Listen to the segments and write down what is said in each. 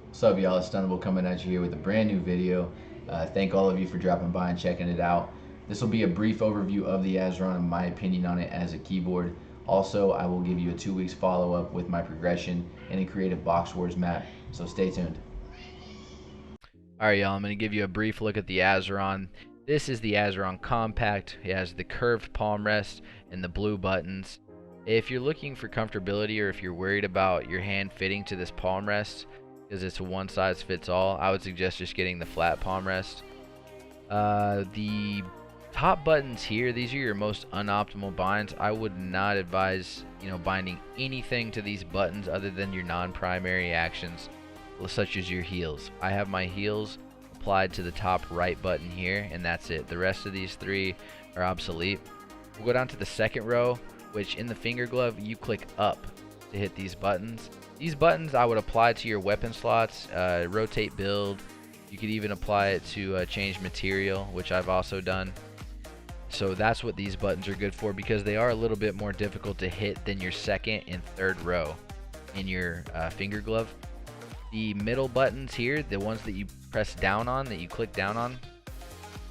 What's up, y'all? It's Stunnable coming at you here with a brand new video. Thank all of you for dropping by and checking it out. This will be a brief overview of the Azeron and my opinion on it as a keyboard. Also, I will give you a 2 weeks follow-up with my progression in a creative box wars map, so stay tuned. Alright, y'all, I'm going to give you a brief look at the Azeron. This is the Azeron Compact. It has the curved palm rest and the blue buttons. If you're looking for comfortability, or if you're worried about your hand fitting to this palm rest, because it's a one size fits all, I would suggest just getting the flat palm rest. The top buttons here, these are your most unoptimal binds. I would not advise, binding anything to these buttons other than your non-primary actions, such as your heels. I have my heels applied to the top right button here, and that's it. The rest of these three are obsolete. We'll go down to the second row, which in the finger glove you click up to hit these buttons. These buttons I would apply to your weapon slots, rotate build. You could even apply it to change material, which I've also done. So that's what these buttons are good for, because they are a little bit more difficult to hit than your second and third row in your finger glove. The middle buttons here, the ones that you press down on, that you click down on,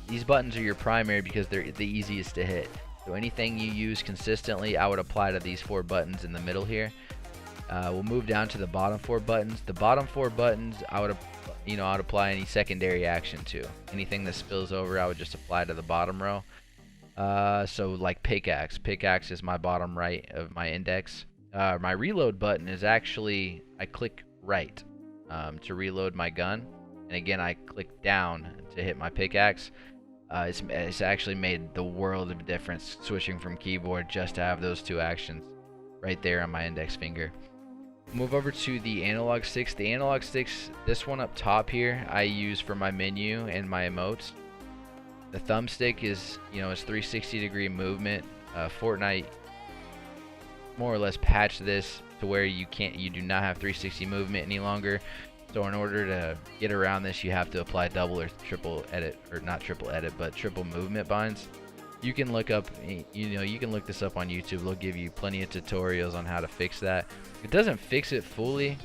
these buttons are your primary because they're the easiest to hit. So anything you use consistently, I would apply to these four buttons in the middle here. We'll move down to the bottom four buttons. The bottom four buttons, I'd apply any secondary action to. Anything that spills over, I would just apply to the bottom row. So like pickaxe. Pickaxe is my bottom right of my index. My reload button is actually, I click right to reload my gun, and again I click down to hit my pickaxe. It's actually made the world of difference switching from keyboard just to have those two actions right there on my index finger. Move over to the analog sticks. The analog sticks, this one up top here, I use for my menu and my emotes. The thumbstick is, it's 360-degree movement. Fortnite more or less patched this to where you do not have 360 movement any longer. So in order to get around this, you have to apply double or triple edit, or not triple edit, but triple movement binds. You can look up, you can look this up on YouTube. They'll give you plenty of tutorials on how to fix that. It doesn't fix it fully,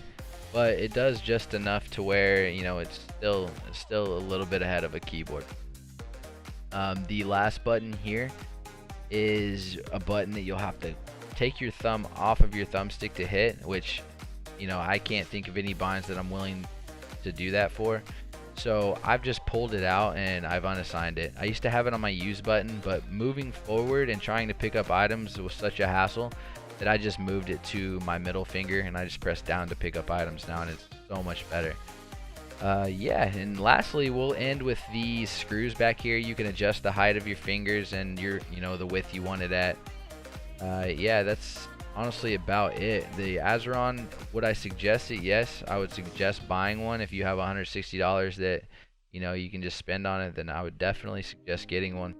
but it does just enough to where, it's still a little bit ahead of a keyboard. The last button here is a button that you'll have to take your thumb off of your thumbstick to hit, which, I can't think of any binds that I'm willing to do that for. So I've just pulled it out and I've unassigned it. I used to have it on my use button, but moving forward and trying to pick up items was such a hassle that I just moved it to my middle finger, and I just press down to pick up items now, and it's so much better. Yeah, and lastly, we'll end with these screws back here. You can adjust the height of your fingers and the width you want it at. Yeah, that's honestly about it. The Azeron, would I suggest it? Yes, I would suggest buying one. If you have $160 that you can just spend on it, then I would definitely suggest getting one.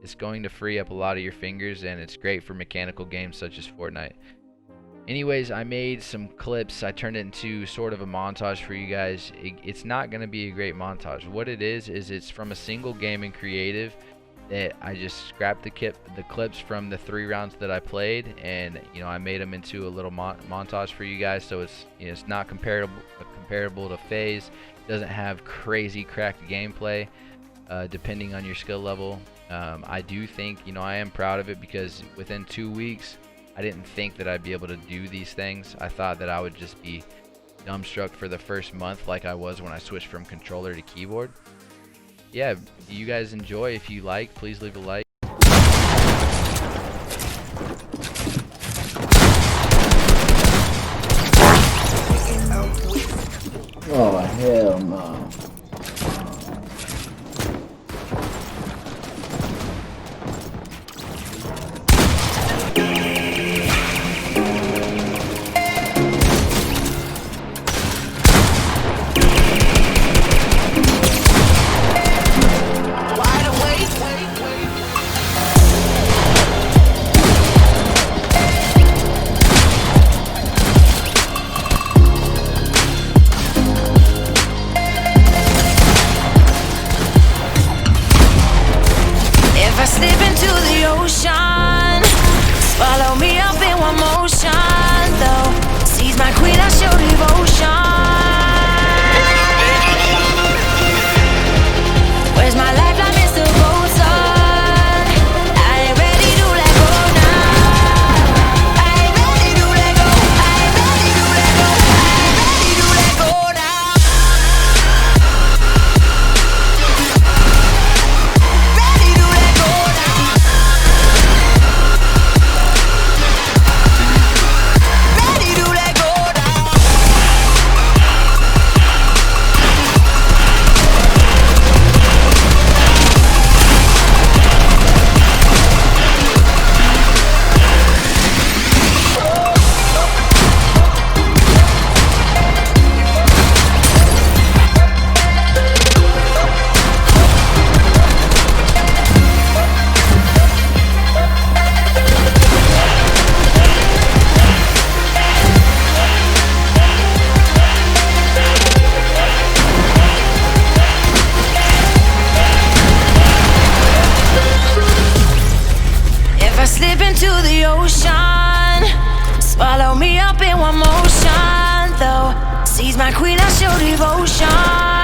It's going to free up a lot of your fingers, and it's great for mechanical games such as Fortnite. Anyways, I made some clips. I turned it into sort of a montage for you guys. It's not going to be a great montage. What it is it's from a single game in creative that I just scrapped the clips from the 3 rounds that I played, and I made them into a little montage for you guys. So it's not comparable to FaZe. It doesn't have crazy cracked gameplay depending on your skill level. I do think I am proud of it, because within 2 weeks I didn't think that I'd be able to do these things. I thought that I would just be dumbstruck for the first month like I was when I switched from controller to keyboard. Yeah, you guys enjoy. If you like, please leave a like. Oh, hell no. my queen, I show devotion.